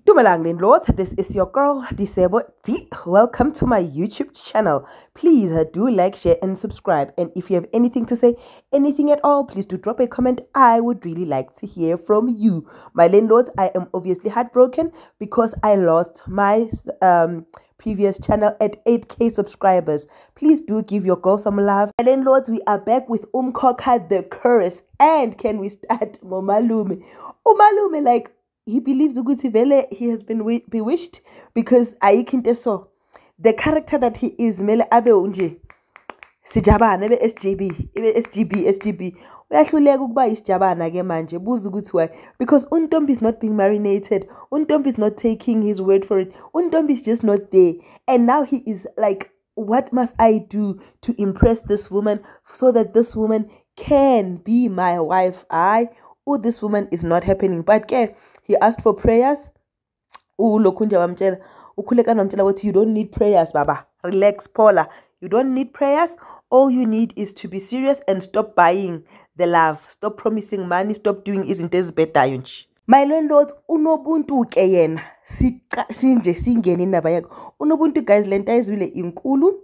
Dumelang landlords, this is your girl Disebo D. Welcome to my YouTube channel. Please do like, share and subscribe, and if you have anything to say, anything at all, please do drop a comment. I would really like to hear from you. My landlords, I am obviously heartbroken because I lost my previous channel at 8k subscribers. Please do give your girl some love. My landlords, we are back with Umkhokha The Curse, and can we start Umalume? Umalume, like, he believes Uguti Vele, he has been bewitched because Aikinteso, the character that he is, Mele Abe Unje, Sijaba, Nebe SGB, SGB. Because Untombi is not being marinated, Untombi is not taking his word for it, Untombi is just not there. And now he is like, what must I do to impress this woman so that this woman can be my wife? This woman is not happening. But he asked for prayers. You don't need prayers, Baba. Relax, Paula. You don't need prayers. All you need is to be serious and stop buying the love. Stop promising money. Stop doing isn't this better. My landlords, Nobuntu keyena. Sinje singeni naba yakho. Nobuntu, guys, lenta is really inkulu.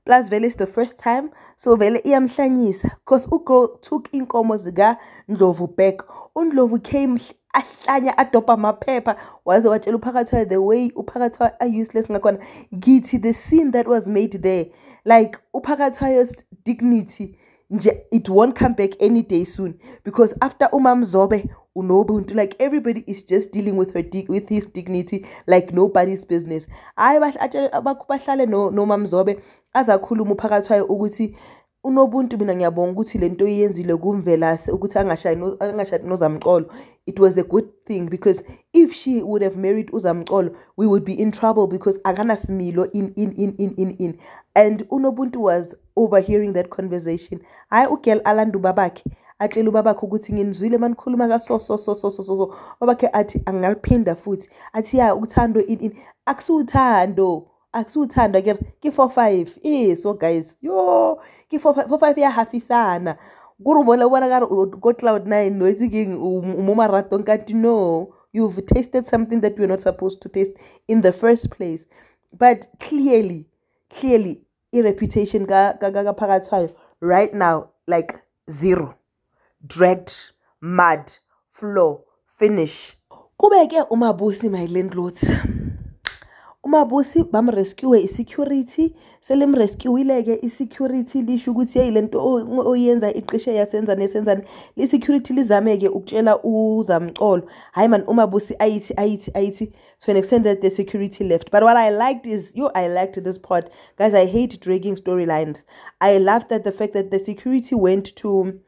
Plus vele is the first time, so vele iyamhlanyisa because ugirl took inkomo zika Ndlovu back. Undlovu came ahlanya adopa amaphepha waze watshela uphakathayo the way uphakathayo are useless ngakhona githi. The scene that was made there, like uphakathayo's dignity nje, it won't come back any day soon, because after umamzobe Nobuntu, like, everybody is just dealing with with his dignity like nobody's business. Bahlale no mamzobe azakhuluma uphakathwayo ukuthi uNobuntu mina ngiyabonga ukuthi lento yenzile kumvelase ukuthi angashayini noZamxolo. It was a good thing, because if she would have married uZamxolo, we would be in trouble because akanasimilo in. And uNobuntu was overhearing that conversation. Ugel alandu babakhe atshela ubabakhe ukuthi nginizwile manikhuluma ka so babakhe athi angaliphinda futhi athi ya uthando akusuthando ke 4-5 so guys, yo ke 4-5 ya hafisana kurubona ubona ka go cloud9 noise king umumarato nkathi. No, you've tasted something that you're not supposed to taste in the first place. But clearly reputation ka phakathwayo right now, like, zero. Dragged, mud, floor, finish. Kubeke uMaBusi, my landlords. uMaBusi bamrescue isecurity, selimrescueileke isecurity lisho ukuthi hey lento oyenza iqishe yasenza nesenzani. Isecurity lizameke ukutshela uZamxolo, hayi man, uMaBusi ayithi to an extent that the security left. But what I liked is, I liked this part, guys. I hate dragging storylines. I loved that the fact that the security went to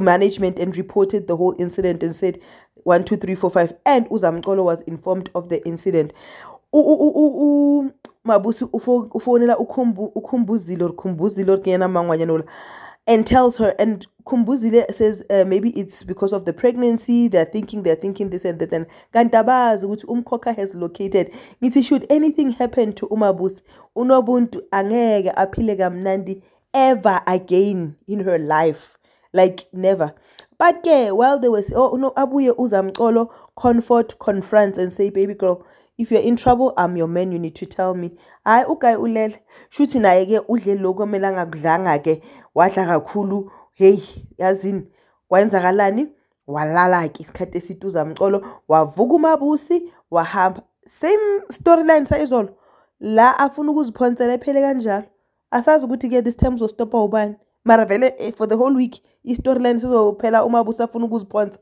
management and reported the whole incident and said 1 2 3 4 5, and uZamxolo was informed of the incident. MaBusi ufonela ukhumbuzile kuyena mangwanyanola and tells her, and Kumbuzile says maybe it's because of the pregnancy, they're thinking this and that, and kantabazi ukuthi Umkhokha has located. Ngithi should anything happen to uMaBusi, uNobuntu angeke aphile kamnandi ever again in her life. Like, never. But while they was abuye uZamxolo confronts and say, baby girl, if you're in trouble, I'm your man, you need to tell me. Ukay ulele shuthi naye ke udle lokho melanga kudlanga ke wadla kakhulu. Hey, yazini kwenzakalani? Walala ke isikhathi esithi uZamxolo wavuka uMaBusi wahamba. Same storyline sayizolo la afuna ukuziphonsela ephele kanjalo. Asazi ukuthi ke this time uzostoppa ubani. Mara vele for the whole week i-storyline sizophela uMaBusi afuna ukuziphonsa.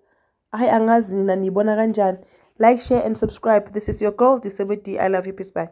Angazi nina nibona kanjani? Like, share and subscribe. This is your girl Disebo D. I love you. Peace. Bye.